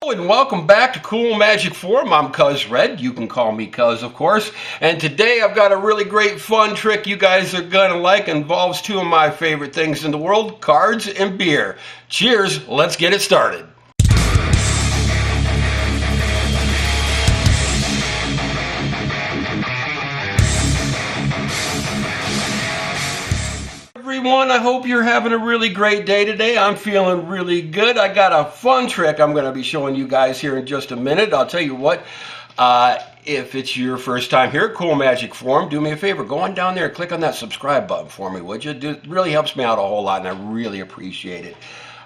And welcome back to Cool Magic Forum. I'm Cuz Red. You can call me Cuz, of course. And today I've got a really great fun trick you guys are going to like. It involves two of my favorite things in the world, cards and beer. Cheers. Let's get it started. Everyone, I hope you're having a really great day today. I'm feeling really good. I got a fun trick I'm going to be showing you guys here in just a minute. I'll tell you what, if it's your first time here at Cool Magic Forum, do me a favor, go on down there and click on that subscribe button for me, would you? It really helps me out a whole lot, and I really appreciate it.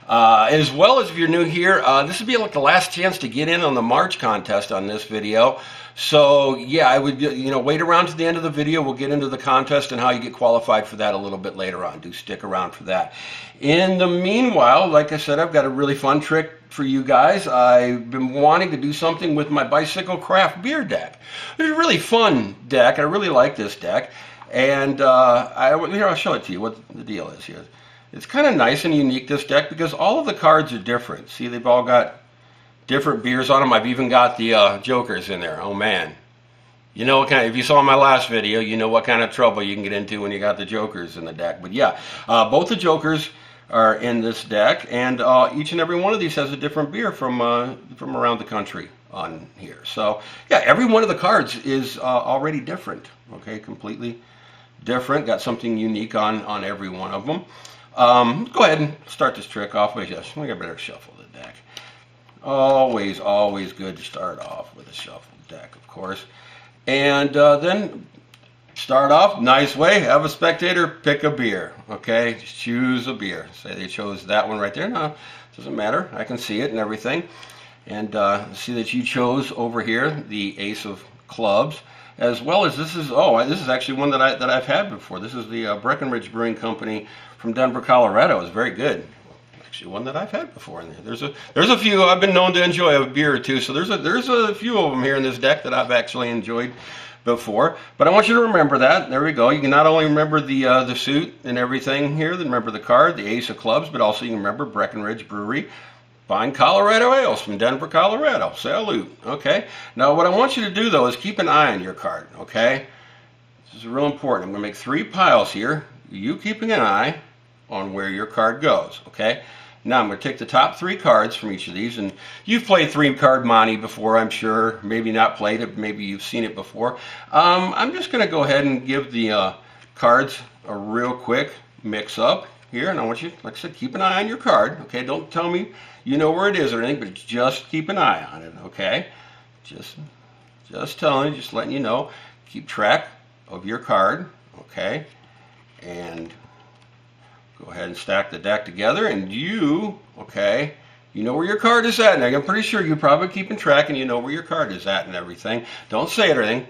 As well as if you're new here, this would be like the last chance to get in on the March contest on this video. So yeah, I would, wait around to the end of the video. We'll get into the contest and how you get qualified for that a little bit later on. Do stick around for that. In the meanwhile, like I said, I've got a really fun trick for you guys. I've been wanting to do something with my bicycle craft beer deck. It's a really fun deck. I really like this deck. And here, I'll show it to you what the deal is here. It's kind of nice and unique, this deck, because all of the cards are different. See, they've all got different beers on them. I've even got the jokers in there. Oh man, you know what kind of, if you saw my last video, you know what kind of trouble you can get into when you got the jokers in the deck. But yeah, both the jokers are in this deck, and each and every one of these has a different beer from around the country on here. So yeah, every one of the cards is already different. Okay, completely different. Got something unique on every one of them. Go ahead and start this trick off with this. We better shuffle the deck. Always good to start off with a shuffled deck, of course. And then start off nice way. Have a spectator pick a beer. Okay, just choose a beer. Say they chose that one right there. No, doesn't matter. I can see it and everything. And see that you chose over here the Ace of Clubs, as well as this is actually one that I've had before. This is the Breckenridge Brewing Company from Denver, Colorado. It's very good. Actually, one that I've had before in there. There's a few I've been known to enjoy a beer or two. So there's a few of them here in this deck that I've actually enjoyed before. But I want you to remember that. There we go. You can not only remember the suit and everything here, then remember the card, the Ace of Clubs, but also you can remember Breckenridge Brewery. Fine Colorado ales from Denver, Colorado. Salute. Okay. Now what I want you to do though is keep an eye on your card. Okay. This is real important. I'm going to make 3 piles here. You keeping an eye on where your card goes. Okay. Now I'm going to take the top 3 cards from each of these, and you've played 3-card Monte before, I'm sure. Maybe not played it. Maybe you've seen it before. I'm just going to go ahead and give the cards a real quick mix up here, and I want you, like I said, keep an eye on your card. Okay. Don't tell me you know where it is or anything, but just keep an eye on it. Okay. Just telling you, just letting you know. Keep track of your card. Okay. And go ahead and stack the deck together, and you know where your card is at. And I'm pretty sure you're probably keeping track and you know where your card is at and everything. Don't say anything,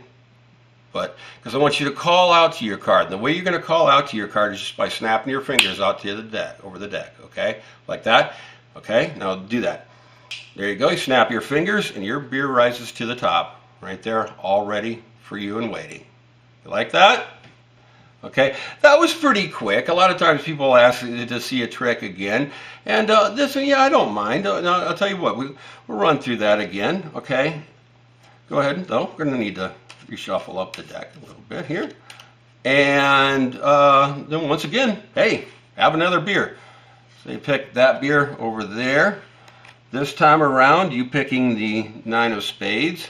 but because I want you to call out to your card. And the way you're going to call out to your card is just by snapping your fingers out to the deck, over the deck, okay? Like that. Okay, now do that. There you go. You snap your fingers and your beer rises to the top right there, all ready for you and waiting. You like that? Okay, that was pretty quick. A lot of times people ask to see a trick again, and this one, yeah, I don't mind. I'll tell you what, we'll run through that again. Okay, go ahead. Though we're going to need to reshuffle up the deck a little bit here, and then once again, hey, have another beer. So you pick that beer over there. This time around, you picking the 9 of Spades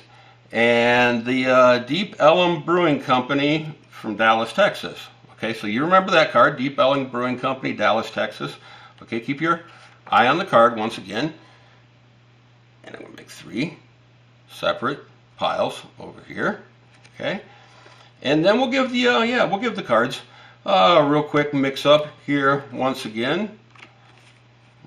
and the Deep Ellum Brewing Company from Dallas, Texas. Okay, so you remember that card, Deep Ellum Brewing Company, Dallas, Texas. Okay, keep your eye on the card once again. And I'm going to make 3 separate piles over here. Okay, and then we'll give the cards a real quick mix up here once again.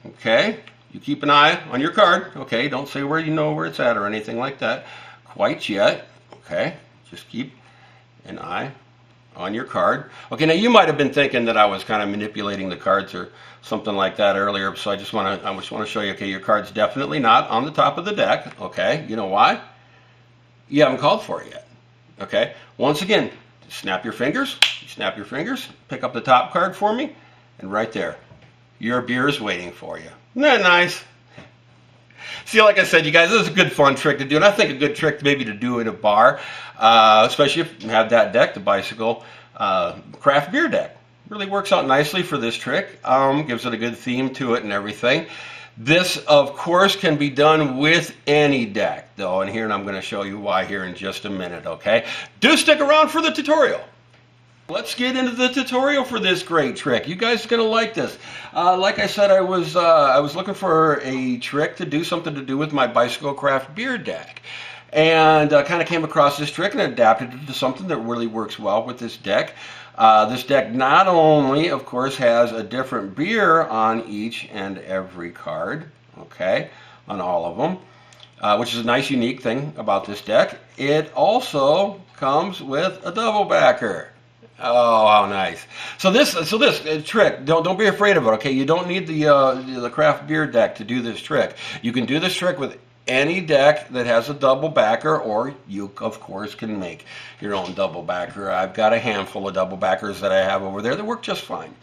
Okay, you keep an eye on your card. Okay, don't say where you know where it's at or anything like that quite yet. Okay, just keep an eye on your card. Okay, now you might have been thinking that I was kind of manipulating the cards or something like that earlier, so I just want to show you, okay, your card's definitely not on the top of the deck. Okay, you know why? You haven't called for it yet. Okay, once again, snap your fingers, pick up the top card for me, and right there, your beer is waiting for you. Isn't that nice? See, like I said, you guys, this is a good fun trick to do, and I think a good trick maybe to do in a bar, especially if you have that deck, the bicycle craft beer deck. Really works out nicely for this trick. Gives it a good theme to it and everything. This, of course, can be done with any deck, though, and here, and I'm going to show you why here in just a minute, okay? Do stick around for the tutorial. Let's get into the tutorial for this great trick. You guys are going to like this. Like I said, I was looking for a trick to do something to do with my bicycle craft beer deck. And kind of came across this trick and adapted it to something that really works well with this deck. This deck not only, of course, has a different beer on each and every card, okay, on all of them, which is a nice, unique thing about this deck. It also comes with a double backer. Oh, how nice! So this trick, don't be afraid of it. Okay, you don't need the craft beer deck to do this trick. You can do this trick with any deck that has a double backer, or you of course can make your own double backer. I've got a handful of double backers that I have over there that work just fine.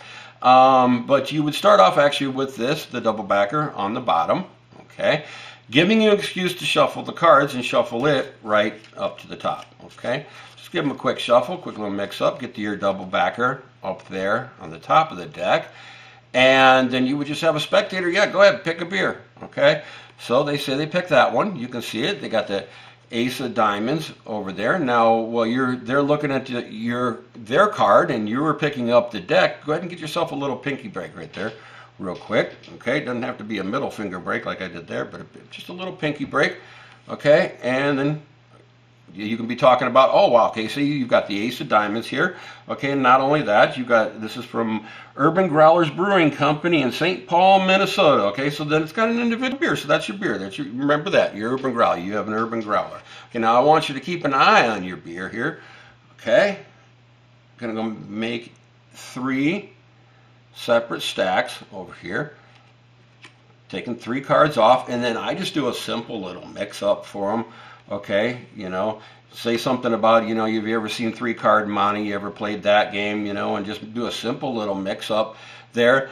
But you would start off actually with the double backer on the bottom. Okay, giving you an excuse to shuffle the cards and shuffle it right up to the top. Okay. Just give them a quick shuffle, quick little mix up, get your double backer up there on the top of the deck, and then you would just have a spectator, yeah, go ahead, pick a beer, okay? So they say they pick that one, you can see it, they got the ace of diamonds over there. Now, while they're looking at their card and you were picking up the deck, go ahead and get yourself a little pinky break right there, real quick, okay? It doesn't have to be a middle finger break like I did there, but just a little pinky break, okay? And then you can be talking about, oh wow, okay, see, you've got the ace of diamonds here, okay, and not only that, this is from Urban Growlers Brewing Company in St. Paul, Minnesota, okay, so then it's got an individual beer, so that's your beer, remember that, your Urban Growler, you have an Urban Growler. Okay, now I want you to keep an eye on your beer here, okay, I'm gonna go make 3 separate stacks over here, taking 3 cards off, and then I just do a simple little mix up for them. Okay, say something about, you've ever seen 3-card Monte, you ever played that game, and just do a simple little mix up there.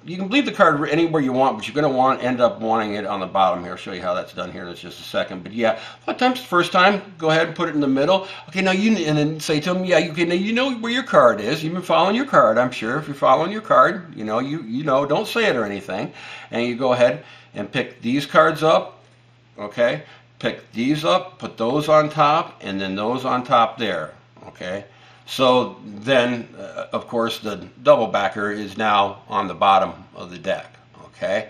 You can leave the card anywhere you want, but you're going to end up wanting it on the bottom here. I'll show you how that's done here in just a second. But yeah, a lot of times, first time, go ahead and put it in the middle. Okay, now and then say to them, yeah, now you know where your card is. You've been following your card, I'm sure. If you're following your card, don't say it or anything. And you go ahead and pick these cards up, okay? Pick these up, put those on top, and then those on top there, okay? So then, of course, the double backer is now on the bottom of the deck, okay?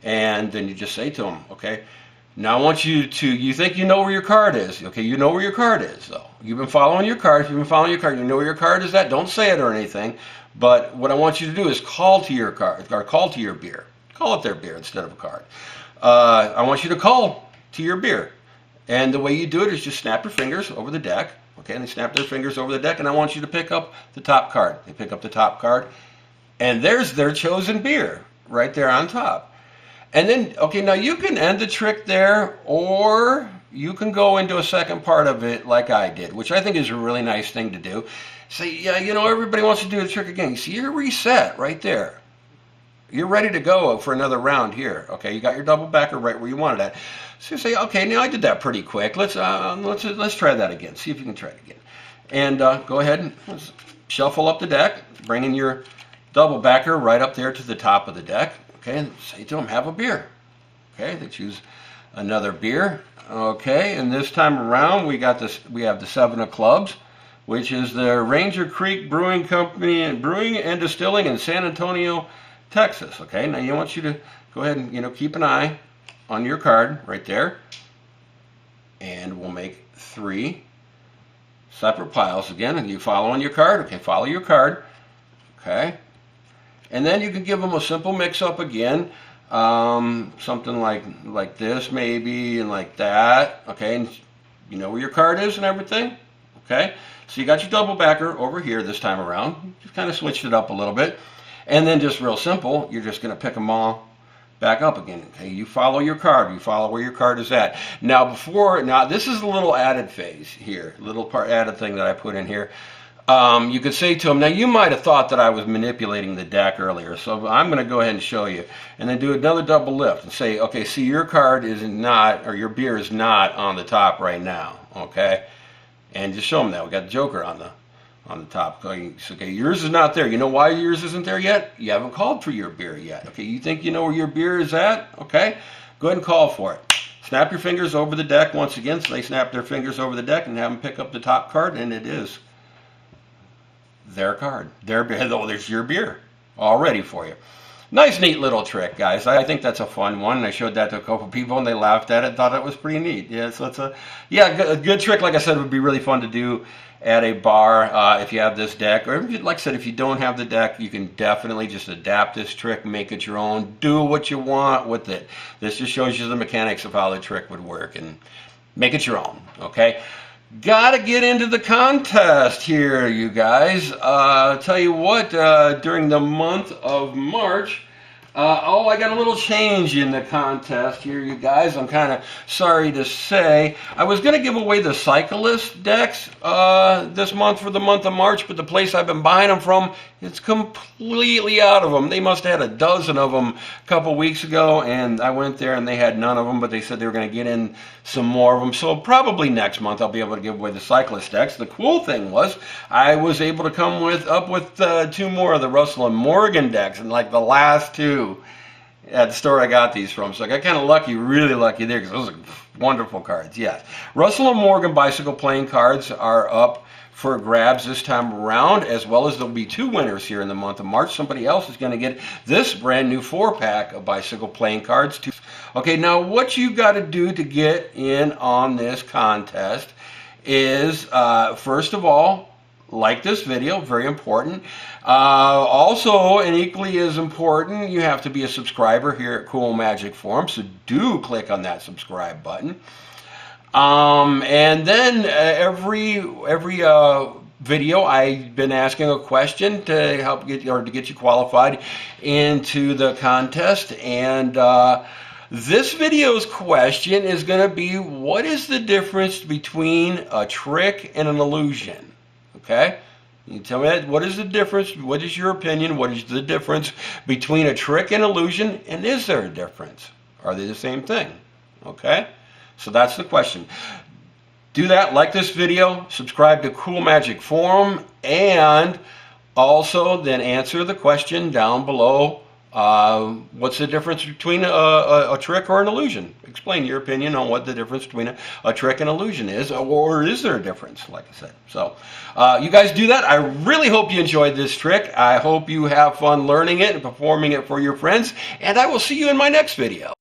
And then you just say to them, okay, now I want you think you know where your card is, okay? You know where your card is, though. You've been following your card. If you've been following your card, you know where your card is at. Don't say it or anything, but what I want you to do is call to your card, or call to your beer. Call it their beer instead of a card. I want you to call to your beer, and the way you do it is just snap your fingers over the deck, okay, and they snap their fingers over the deck, and I want you to pick up the top card. They pick up the top card, and there's their chosen beer right there on top. And then, okay, now you can end the trick there, or you can go into a second part of it like I did, which I think is a really nice thing to do. Say, yeah, everybody wants to do the trick again. You see, you're reset right there. You're ready to go for another round here. Okay, you got your double backer right where you wanted it. So you say, okay, now I did that pretty quick. Let's try that again. See if you can try it again. And go ahead and shuffle up the deck, bringing your double backer right up there to the top of the deck. Okay, and say to them, have a beer. Okay, they choose another beer. Okay, and this time around we have the 7 of clubs, which is the Ranger Creek Brewing Company and Brewing and Distilling in San Antonio, Texas. Okay, now I want you to go ahead and keep an eye on your card right there, and we'll make 3 separate piles again. And you following your card? Okay, follow your card. Okay, and then you can give them a simple mix-up again, something like this maybe, and like that. Okay, and you know where your card is and everything. Okay, so you got your double backer over here this time around. Just kind of switched it up a little bit. And then just real simple, you're just going to pick them all back up again. Okay, you follow your card. You follow where your card is at. Now this is a little added phase here, little added thing that I put in here. You could say to them, now you might have thought that I was manipulating the deck earlier, so I'm going to go ahead and show you. And then do another double lift and say, okay, see, your card is not, or your beer is not on the top right now, okay? And just show them that. We got the Joker on the top. Okay, yours is not there. You know why yours isn't there yet? You haven't called for your beer yet. Okay, you think you know where your beer is at? Okay, go ahead and call for it. Snap your fingers over the deck once again. So they snap their fingers over the deck and have them pick up the top card, and it is their card, their beer. Oh, there's your beer all ready for you. Nice, neat little trick, guys. I think that's a fun one. I showed that to a couple people, and they laughed at it, thought that was pretty neat. Yeah, so it's a good trick. Like I said, it would be really fun to do at a bar if you have this deck. Or like I said, if you don't have the deck, you can definitely just adapt this trick, make it your own, do what you want with it. This just shows you the mechanics of how the trick would work, and make it your own, okay? Gotta get into the contest here, you guys. Tell you what, during the month of March, I got a little change in the contest here, you guys. I'm kind of sorry to say. I was going to give away the Cyclist decks this month for the month of March, but the place I've been buying them from, it's completely out of them. They must have had a dozen of them a couple weeks ago, and I went there and they had none of them, but they said they were going to get in some more of them. So probably next month I'll be able to give away the Cyclist decks. The cool thing was I was able to come up with two more of the Russell and Morgan decks, and like the last two at the store I got these from. So I got kind of lucky, really lucky there, because those are wonderful cards. Yes, Russell and Morgan bicycle playing cards are up for grabs this time around, as well as there'll be two winners here in the month of March. Somebody else is going to get this brand new 4-pack of bicycle playing cards too. Okay, now what you got to do to get in on this contest is, first of all, like this video, very important. Also, and equally as important, you have to be a subscriber here at Cool Magic Forum, so do click on that subscribe button. And then every video I've been asking a question to help get you qualified into the contest, and this video's question is going to be, what is the difference between a trick and an illusion? Okay, you tell me that. What is the difference? What is your opinion? What is the difference between a trick and illusion? And is there a difference? Are they the same thing? Okay, so that's the question. Do that, like this video, subscribe to Cool Magic Forum, and also then answer the question down below. What's the difference between a trick or an illusion? Explain your opinion on what the difference between a trick and illusion is, or is there a difference, like I said. So you guys do that. I really hope you enjoyed this trick. I hope you have fun learning it and performing it for your friends, and I will see you in my next video.